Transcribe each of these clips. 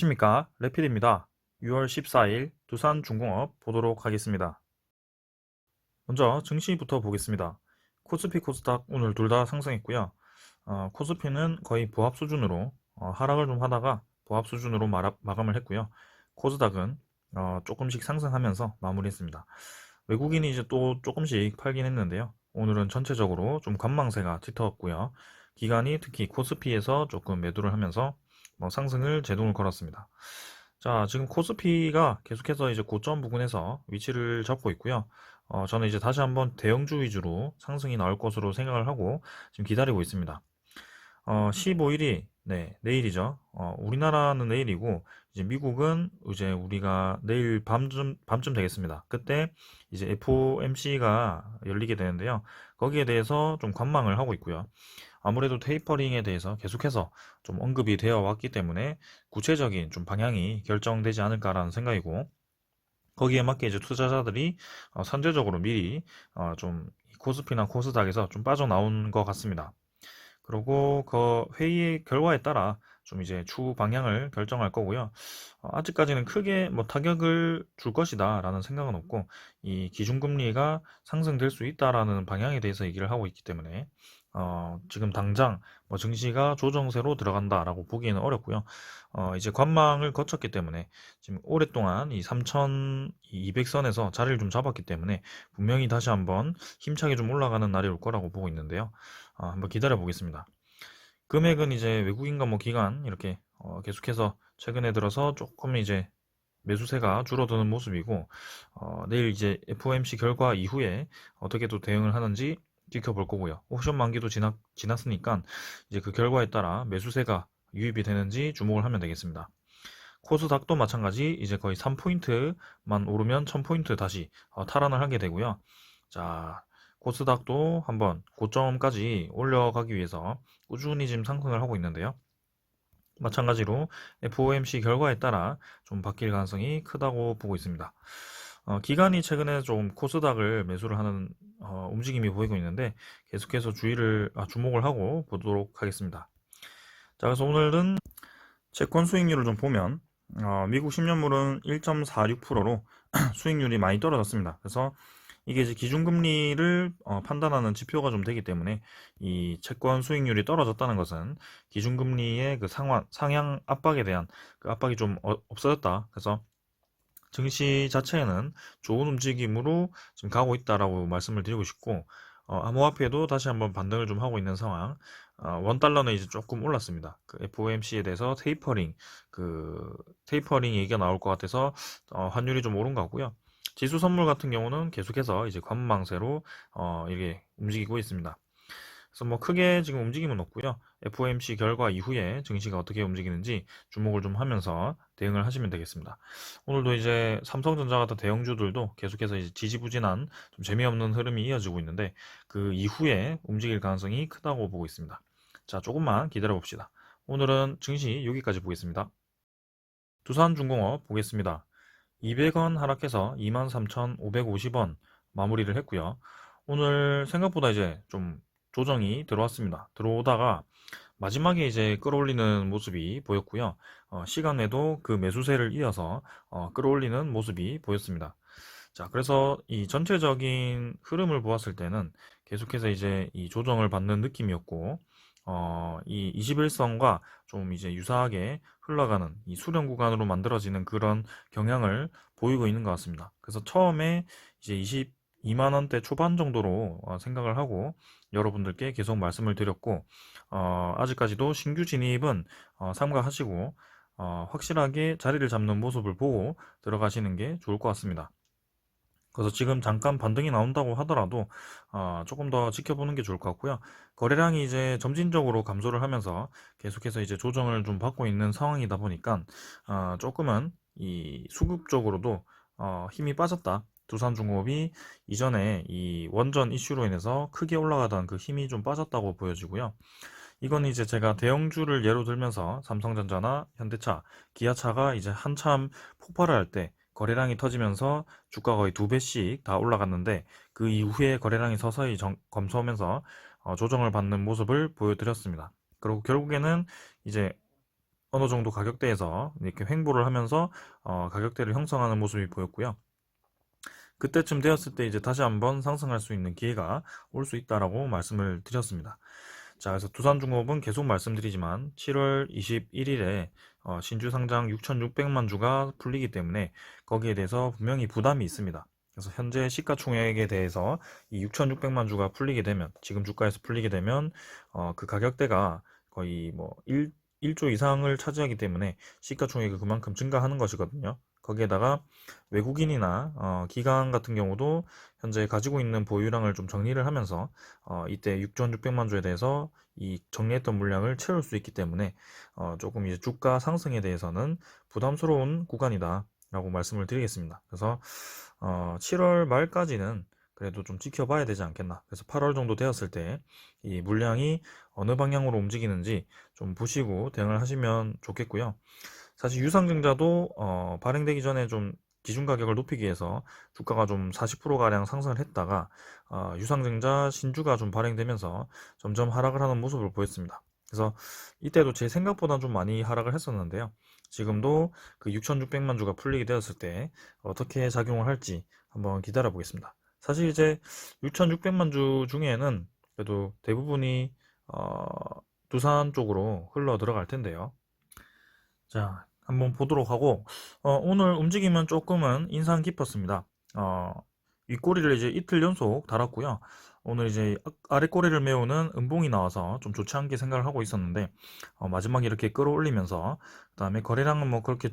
안녕하십니까 레필입니다. 6월 14일 두산중공업 보도록 하겠습니다. 먼저 증시부터 보겠습니다. 코스피 코스닥 오늘 둘 다 상승했고요. 코스피는 거의 보합 수준으로 하락을 좀 하다가 보합 수준으로 마감을 했고요. 코스닥은 조금씩 상승하면서 마무리했습니다. 외국인이 이제 또 조금씩 팔긴 했는데요. 오늘은 전체적으로 좀 관망세가 짙었고요. 기관이 특히 코스피에서 조금 매도를 하면서 상승을 제동을 걸었습니다. 자, 지금 코스피가 계속해서 이제 고점 부근에서 위치를 잡고 있고요. 저는 이제 다시 한번 대형주 위주로 상승이 나올 것으로 생각을 하고 지금 기다리고 있습니다. 15일이 내일이죠. 우리나라는 내일이고 이제 미국은 이제 우리가 내일 밤쯤 되겠습니다. 그때 이제 FOMC가 열리게 되는데요. 거기에 대해서 좀 관망을 하고 있고요. 아무래도 테이퍼링에 대해서 계속해서 좀 언급이 되어 왔기 때문에 구체적인 좀 방향이 결정되지 않을까라는 생각이고, 거기에 맞게 이제 투자자들이 선제적으로 미리 좀 코스피나 코스닥에서 좀 빠져나온 것 같습니다. 그리고 그 회의의 결과에 따라 좀 이제 추후 방향을 결정할 거고요. 아직까지는 크게 뭐 타격을 줄 것이다라는 생각은 없고, 이 기준금리가 상승될 수 있다라는 방향에 대해서 얘기를 하고 있기 때문에 지금 당장 뭐 증시가 조정세로 들어간다라고 보기에는 어렵고요. 이제 관망을 거쳤기 때문에 지금 오랫동안 이 3,200선에서 자리를 좀 잡았기 때문에 분명히 다시 한번 힘차게 좀 올라가는 날이 올 거라고 보고 있는데요. 한번 기다려 보겠습니다. 금액은 이제 외국인과 뭐 기관 이렇게 계속해서 최근에 들어서 조금 이제 매수세가 줄어드는 모습이고, 내일 이제 FOMC 결과 이후에 어떻게 또 대응을 하는지 지켜볼 거고요. 옵션 만기도 지났으니까 이제 그 결과에 따라 매수세가 유입이 되는지 주목을 하면 되겠습니다. 코스닥도 마찬가지 이제 거의 3포인트만 오르면 1000포인트 다시 탈환을 하게 되고요. 자, 코스닥도 한번 고점까지 올려가기 위해서 꾸준히 지금 상승을 하고 있는데요. 마찬가지로 FOMC 결과에 따라 좀 바뀔 가능성이 크다고 보고 있습니다. 기관이 최근에 좀 코스닥을 매수를 하는 움직임이 보이고 있는데 계속해서 주목을 하고 보도록 하겠습니다. 자, 그래서 오늘은 채권 수익률을 좀 보면 미국 10년물은 1.46%로 수익률이 많이 떨어졌습니다. 그래서 이게 이제 기준금리를 판단하는 지표가 좀 되기 때문에 이 채권 수익률이 떨어졌다는 것은 기준금리의 그 상향 압박에 대한 그 압박이 좀 없어졌다. 그래서 증시 자체에는 좋은 움직임으로 지금 가고 있다라고 말씀을 드리고 싶고, 암호화폐도 다시 한번 반등을 좀 하고 있는 상황. 원 달러는 이제 조금 올랐습니다. 그 FOMC에 대해서 테이퍼링 얘기가 나올 것 같아서 환율이 좀 오른 것 같고요. 지수 선물 같은 경우는 계속해서 이제 관망세로 이게 움직이고 있습니다. 그래서 뭐 크게 지금 움직임은 없고요. FOMC 결과 이후에 증시가 어떻게 움직이는지 주목을 좀 하면서 대응을 하시면 되겠습니다. 오늘도 이제 삼성전자 같은 대형주들도 계속해서 이제 지지부진한 좀 재미없는 흐름이 이어지고 있는데 그 이후에 움직일 가능성이 크다고 보고 있습니다. 자, 조금만 기다려 봅시다. 오늘은 증시 여기까지 보겠습니다. 두산중공업 보겠습니다. 200원 하락해서 23,550원 마무리를 했고요. 오늘 생각보다 이제 좀 조정이 들어왔습니다. 들어오다가 마지막에 이제 끌어올리는 모습이 보였고요. 시간 외도 그 매수세를 이어서 끌어올리는 모습이 보였습니다. 자, 그래서 이 전체적인 흐름을 보았을 때는 계속해서 이제 이 조정을 받는 느낌이었고, 이 21선과 좀 이제 유사하게 흘러가는 이 수렴 구간으로 만들어지는 그런 경향을 보이고 있는 것 같습니다. 그래서 처음에 이제 22만 원대 초반 정도로 생각을 하고 여러분들께 계속 말씀을 드렸고, 아직까지도 신규 진입은 삼가하시고 확실하게 자리를 잡는 모습을 보고 들어가시는 게 좋을 것 같습니다. 그래서 지금 잠깐 반등이 나온다고 하더라도 조금 더 지켜보는 게 좋을 것 같고요. 거래량이 이제 점진적으로 감소를 하면서 계속해서 이제 조정을 좀 받고 있는 상황이다 보니까 조금은 이 수급 적으로도 힘이 빠졌다. 두산중공업이 이전에 이 원전 이슈로 인해서 크게 올라가던 그 힘이 좀 빠졌다고 보여지고요. 이건 이제 제가 대형주를 예로 들면서 삼성전자나 현대차, 기아차가 이제 한참 폭발을 할 때 거래량이 터지면서 주가 거의 2배씩 다 올라갔는데 그 이후에 거래량이 서서히 검소하면서 조정을 받는 모습을 보여드렸습니다. 그리고 결국에는 이제 어느 정도 가격대에서 이렇게 횡보를 하면서 가격대를 형성하는 모습이 보였고요. 그때쯤 되었을 때 이제 다시 한번 상승할 수 있는 기회가 올 수 있다라고 말씀을 드렸습니다. 자, 그래서 두산중공업은 계속 말씀드리지만 7월 21일에 신주 상장 6,600만 주가 풀리기 때문에 거기에 대해서 분명히 부담이 있습니다. 그래서 현재 시가총액에 대해서 이 6,600만 주가 풀리게 되면, 지금 주가에서 풀리게 되면 그 가격대가 거의 뭐 1조 이상을 차지하기 때문에 시가총액이 그만큼 증가하는 것이거든요. 거기에다가 외국인이나 기관 같은 경우도 현재 가지고 있는 보유량을 좀 정리를 하면서 이때 6,600만 주에 대해서 이 정리했던 물량을 채울 수 있기 때문에 조금 이제 주가 상승에 대해서는 부담스러운 구간이다 라고 말씀을 드리겠습니다. 그래서 7월 말까지는 그래도 좀 지켜봐야 되지 않겠나. 그래서 8월 정도 되었을 때 이 물량이 어느 방향으로 움직이는지 좀 보시고 대응을 하시면 좋겠고요. 사실 유상증자도 발행되기 전에 좀 기준 가격을 높이기 위해서 주가가 좀 40%가량 상승을 했다가 유상증자 신주가 좀 발행되면서 점점 하락을 하는 모습을 보였습니다. 그래서 이때도 제 생각보다 좀 많이 하락을 했었는데요. 지금도 그 6,600만 주가 풀리게 되었을 때 어떻게 작용을 할지 한번 기다려 보겠습니다. 사실 이제 6,600만 주 중에는 그래도 대부분이 두산 쪽으로 흘러 들어갈 텐데요. 자, 한번 보도록 하고, 오늘 움직임은 조금은 인상 깊었습니다. 어, 윗꼬리를 이제 이틀 연속 달았고요. 오늘 이제 아랫꼬리를 메우는 음봉이 나와서 좀 좋지 않게 생각을 하고 있었는데, 마지막에 이렇게 끌어올리면서, 그 다음에 거래량은 뭐 그렇게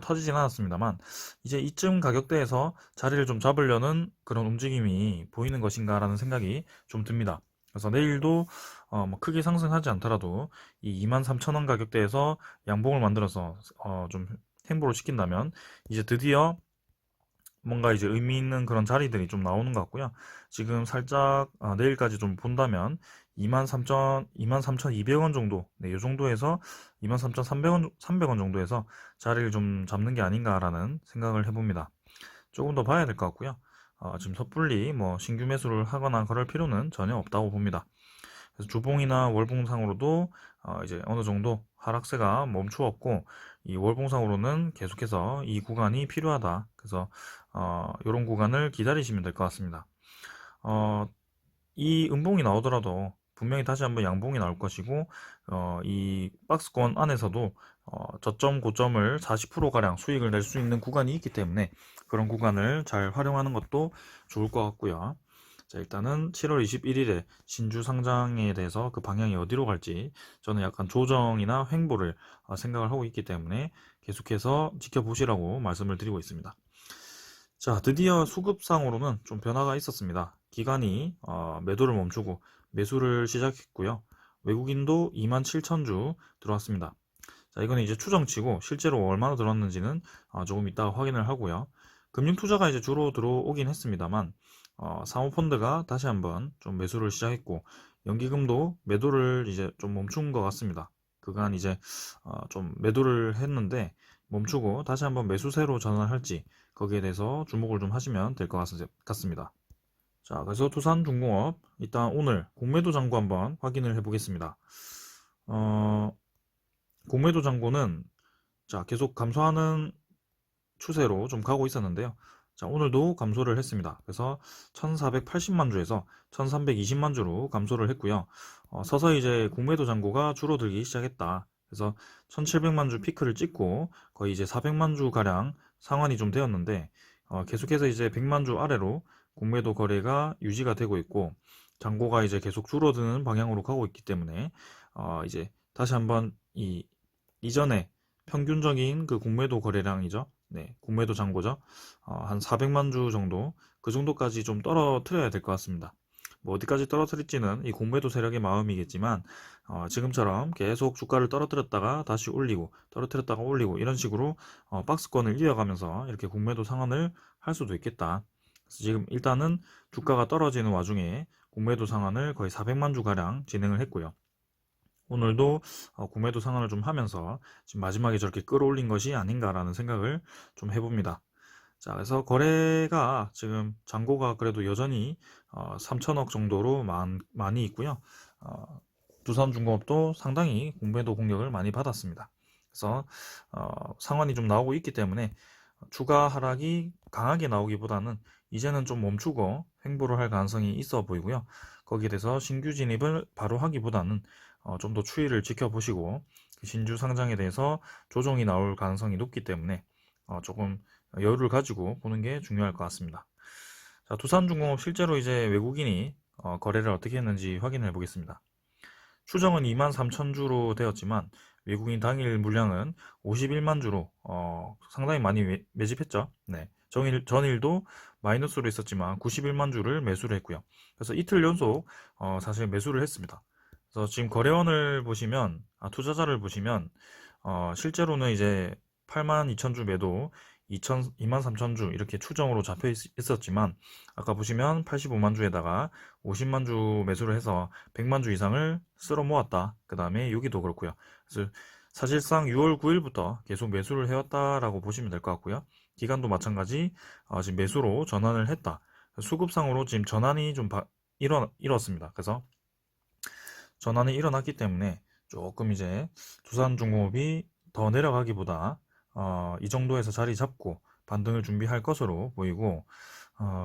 터지진 않았습니다만, 이제 이쯤 가격대에서 자리를 좀 잡으려는 그런 움직임이 보이는 것인가라는 생각이 좀 듭니다. 그래서 내일도 뭐 크게 상승하지 않더라도 이 23,000원 가격대에서 양봉을 만들어서 좀 행보를 시킨다면 이제 드디어 뭔가 이제 의미 있는 그런 자리들이 좀 나오는 것 같고요. 지금 살짝 내일까지 좀 본다면 23,200원 정도, 네, 이 정도에서 23,300원, 300원 정도에서 자리를 좀 잡는 게 아닌가라는 생각을 해봅니다. 조금 더 봐야 될 것 같고요. 지금 섣불리 뭐 신규 매수를 하거나 그럴 필요는 전혀 없다고 봅니다. 그래서 주봉이나 월봉상으로도 이제 어느 정도 하락세가 멈추었고 이 월봉상으로는 계속해서 이 구간이 필요하다. 그래서 이런 구간을 기다리시면 될 것 같습니다. 어, 이 음봉이 나오더라도 분명히 다시 한번 양봉이 나올 것이고 이 박스권 안에서도 저점 고점을 40%가량 수익을 낼 수 있는 구간이 있기 때문에 그런 구간을 잘 활용하는 것도 좋을 것 같고요. 자, 일단은 7월 21일에 신주 상장에 대해서 그 방향이 어디로 갈지 저는 약간 조정이나 횡보를 생각을 하고 있기 때문에 계속해서 지켜보시라고 말씀을 드리고 있습니다. 자, 드디어 수급상으로는 좀 변화가 있었습니다. 기관이 매도를 멈추고 매수를 시작했고요. 외국인도 27,000주 들어왔습니다. 자, 이거는 이제 추정치고 실제로 얼마나 들어왔는지는 조금 이따가 확인을 하고요. 금융투자가 이제 주로 들어오긴 했습니다만 사모펀드가 다시 한번 좀 매수를 시작했고 연기금도 매도를 이제 좀 멈춘 것 같습니다. 그간 이제 좀 매도를 했는데 멈추고 다시 한번 매수세로 전환할지 거기에 대해서 주목을 좀 하시면 될 것 같습니다. 자, 그래서 두산중공업 일단 오늘 공매도 잔고 한번 확인을 해 보겠습니다. 공매도 잔고는 자, 계속 감소하는 추세로 좀 가고 있었는데요. 자, 오늘도 감소를 했습니다. 그래서 1480만 주에서 1320만 주로 감소를 했고요. 서서히 이제 공매도 잔고가 줄어들기 시작했다. 그래서 1700만 주 피크를 찍고 거의 이제 400만 주 가량 상환이 좀 되었는데 계속해서 이제 100만 주 아래로 공매도 거래가 유지가 되고 있고 잔고가 이제 계속 줄어드는 방향으로 가고 있기 때문에 이제 다시 한번 이전에 평균적인 그 공매도 거래량이죠. 네, 공매도 잔고죠. 한 400만 주 정도, 그 정도까지 좀 떨어뜨려야 될 것 같습니다. 뭐 어디까지 떨어뜨릴지는 이 공매도 세력의 마음이겠지만, 지금처럼 계속 주가를 떨어뜨렸다가 다시 올리고, 떨어뜨렸다가 올리고, 이런 식으로 박스권을 이어가면서 이렇게 공매도 상환을 할 수도 있겠다. 그래서 지금 일단은 주가가 떨어지는 와중에 공매도 상환을 거의 400만 주 가량 진행을 했고요. 오늘도 구매도 상환을 좀 하면서 지금 마지막에 저렇게 끌어올린 것이 아닌가라는 생각을 좀 해봅니다. 자, 그래서 거래가 지금 잔고가 그래도 여전히 3천억 정도로 많이 있고요. 두산중공업도 상당히 공매도 공격을 많이 받았습니다. 그래서 상환이 좀 나오고 있기 때문에 추가 하락이 강하게 나오기보다는 이제는 좀 멈추고 횡보를 할 가능성이 있어 보이고요. 거기에 대해서 신규 진입을 바로 하기보다는 좀 더 추이를 지켜보시고 신주 상장에 대해서 조정이 나올 가능성이 높기 때문에 조금 여유를 가지고 보는 게 중요할 것 같습니다. 자, 두산중공업 실제로 이제 외국인이 거래를 어떻게 했는지 확인해 보겠습니다. 추정은 23,000주로 되었지만 외국인 당일 물량은 51만 주로 상당히 많이 매집했죠. 네. 전일도 마이너스로 있었지만 91만 주를 매수를 했고요. 그래서 이틀 연속 사실 매수를 했습니다. 그래서 지금 거래원을 보시면 투자자를 보시면 실제로는 이제 82,000주 매도 23,000주 이렇게 추정으로 잡혀 있었지만 아까 보시면 85만 주에다가 50만 주 매수를 해서 100만 주 이상을 쓸어 모았다. 그 다음에 여기도 그렇고요. 그래서 사실상 6월 9일부터 계속 매수를 해왔다라고 보시면 될 것 같고요. 기간도 마찬가지 지금 매수로 전환을 했다. 수급상으로 지금 전환이 좀 일었습니다. 그래서 전환이 일어났기 때문에 조금 이제 두산중공업이 더 내려가기보다 이 정도에서 자리 잡고 반등을 준비할 것으로 보이고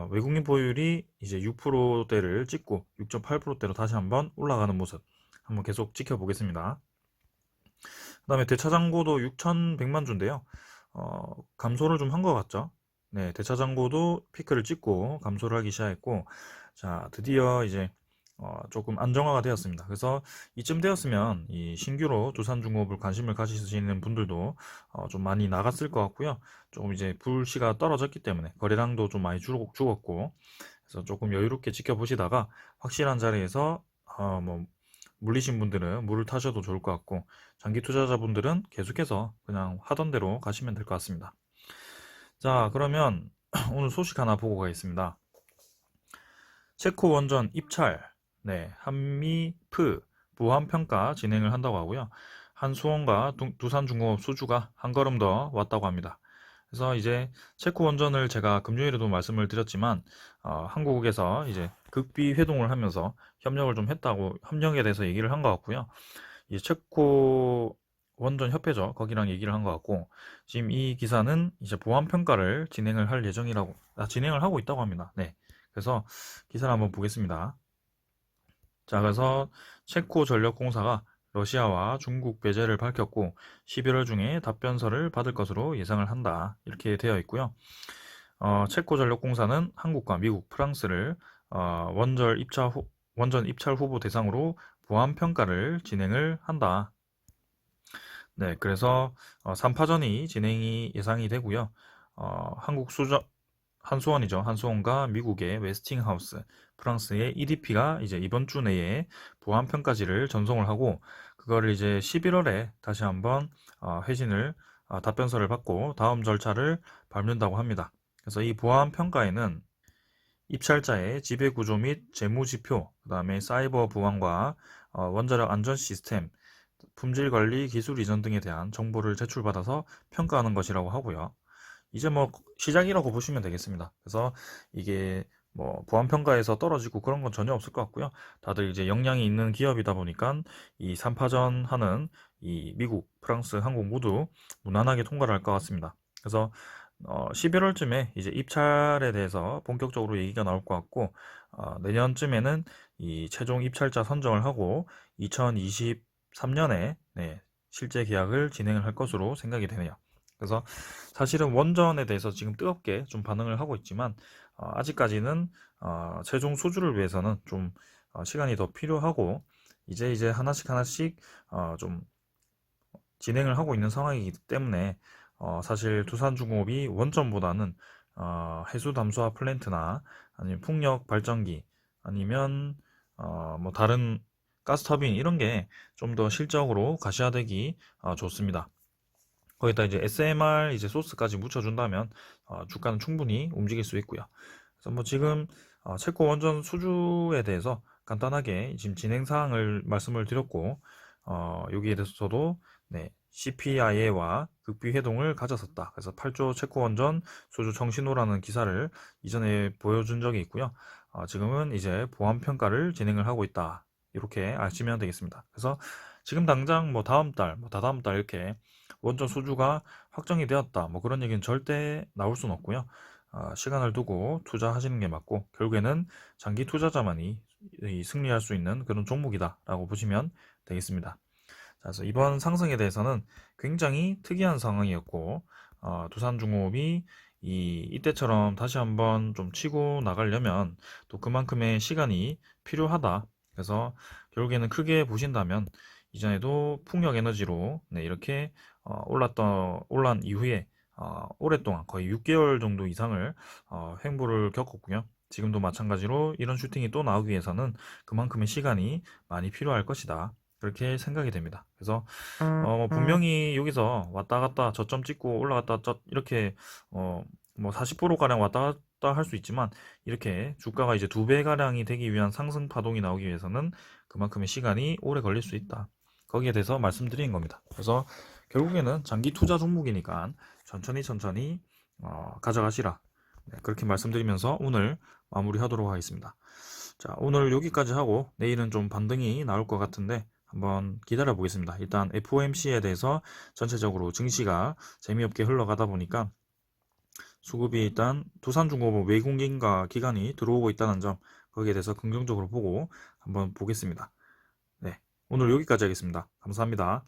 외국인 보유율이 이제 6%대를 찍고 6.8%대로 다시 한번 올라가는 모습 한번 계속 지켜보겠습니다. 그 다음에 대차장고도 6,100만 주인데요. 감소를 좀 한 것 같죠? 네, 대차장고도 피크를 찍고 감소를 하기 시작했고, 자, 드디어 이제 조금 안정화가 되었습니다. 그래서 이쯤 되었으면 이 신규로 두산중공업을 관심을 가지시는 분들도 좀 많이 나갔을 것 같고요. 조금 이제 불씨가 떨어졌기 때문에 거래량도 좀 많이 죽었고, 그래서 조금 여유롭게 지켜보시다가 확실한 자리에서 뭐 물리신 분들은 물을 타셔도 좋을 것 같고 장기 투자자분들은 계속해서 그냥 하던 대로 가시면 될 것 같습니다. 자, 그러면 오늘 소식 하나 보고 가겠습니다. 체코 원전 입찰, 네, 한미프 보완평가 진행을 한다고 하고요. 한수원과 두산중공업 수주가 한 걸음 더 왔다고 합니다. 그래서 이제 체코 원전을 제가 금요일에도 말씀을 드렸지만 한국에서 이제 극비 회동을 하면서 협력을 좀 했다고 협력에 대해서 얘기를 한 것 같고요. 이 체코 원전 협회죠. 거기랑 얘기를 한 것 같고 지금 이 기사는 이제 보안 평가를 진행을 할 예정이라고 진행을 하고 있다고 합니다. 네. 그래서 기사를 한번 보겠습니다. 자, 그래서 체코 전력공사가 러시아와 중국 배제를 밝혔고 11월 중에 답변서를 받을 것으로 예상을 한다. 이렇게 되어 있고요. 체코 전력공사는 한국과 미국, 프랑스를 원전 입찰 후보 대상으로 보안 평가를 진행을 한다. 네, 그래서 3파전이 진행이 예상이 되고요. 한수원이죠. 한수원과 미국의 웨스팅하우스, 프랑스의 EDP가 이제 이번 주 내에 보안 평가지를 전송을 하고 그거를 이제 11월에 다시 한번 회신을 답변서를 받고 다음 절차를 밟는다고 합니다. 그래서 이 보안 평가에는 입찰자의 지배구조 및 재무지표, 그 다음에 사이버 보안과 원자력 안전 시스템, 품질관리, 기술 이전 등에 대한 정보를 제출받아서 평가하는 것이라고 하고요. 이제 뭐 시작이라고 보시면 되겠습니다. 그래서 이게 뭐 보안평가에서 떨어지고 그런 건 전혀 없을 것 같고요. 다들 이제 역량이 있는 기업이다 보니까 이 3파전 하는 이 미국, 프랑스, 한국 모두 무난하게 통과를 할 것 같습니다. 그래서 11월쯤에 이제 입찰에 대해서 본격적으로 얘기가 나올 것 같고 내년쯤에는 이 최종 입찰자 선정을 하고 2023년에 실제 계약을 진행을 할 것으로 생각이 되네요. 그래서 사실은 원전에 대해서 지금 뜨겁게 좀 반응을 하고 있지만 아직까지는 최종 수주를 위해서는 좀 시간이 더 필요하고 이제 하나씩 좀 진행을 하고 있는 상황이기 때문에 사실 두산중공업이 원전보다는 해수 담수화 플랜트나 아니면 풍력 발전기 아니면 뭐 다른 가스터빈 이런 게 좀 더 실적으로 가시화되기 좋습니다. 거기다 이제 SMR 이제 소스까지 묻혀준다면 주가는 충분히 움직일 수 있고요. 그래서 뭐 지금 체코 원전 수주에 대해서 간단하게 지금 진행 사항을 말씀을 드렸고 여기에 대해서도 CPIA와 극비 회동을 가졌었다. 그래서 8조 체코 원전 수주 청신호라는 기사를 이전에 보여준 적이 있고요. 지금은 이제 보안 평가를 진행을 하고 있다. 이렇게 아시면 되겠습니다. 그래서 지금 당장 뭐 다음 달, 뭐 다다음 달 이렇게 원전 수주가 확정이 되었다, 뭐 그런 얘기는 절대 나올 수는 없고요. 시간을 두고 투자하시는 게 맞고, 결국에는 장기 투자자만이 승리할 수 있는 그런 종목이다라고 보시면 되겠습니다. 그래서 이번 상승에 대해서는 굉장히 특이한 상황이었고, 두산중공업이 이때처럼 다시 한번 좀 치고 나가려면 또 그만큼의 시간이 필요하다. 그래서 결국에는 크게 보신다면 이전에도 풍력에너지로 네, 이렇게 올란 이후에 오랫동안 거의 6개월 정도 이상을 횡보를 겪었고요. 지금도 마찬가지로 이런 슈팅이 또 나오기 위해서는 그만큼의 시간이 많이 필요할 것이다. 그렇게 생각이 됩니다. 그래서 뭐 분명히 여기서 왔다 갔다 저점 찍고 올라갔다 이렇게 뭐 40%가량 왔다 갔다 할 수 있지만, 이렇게 주가가 이제 2배 가량이 되기 위한 상승 파동이 나오기 위해서는 그만큼의 시간이 오래 걸릴 수 있다. 거기에 대해서 말씀드린 겁니다. 그래서 결국에는 장기 투자 종목이니까 천천히 가져가시라. 네, 그렇게 말씀드리면서 오늘 마무리하도록 하겠습니다. 자, 오늘 여기까지 하고 내일은 좀 반등이 나올 것 같은데 한번 기다려 보겠습니다. 일단 FOMC에 대해서 전체적으로 증시가 재미없게 흘러가다 보니까 수급이 일단 두산중공업 외국인가 기관이 들어오고 있다는 점, 거기에 대해서 긍정적으로 보고 한번 보겠습니다. 네, 오늘 여기까지 하겠습니다. 감사합니다.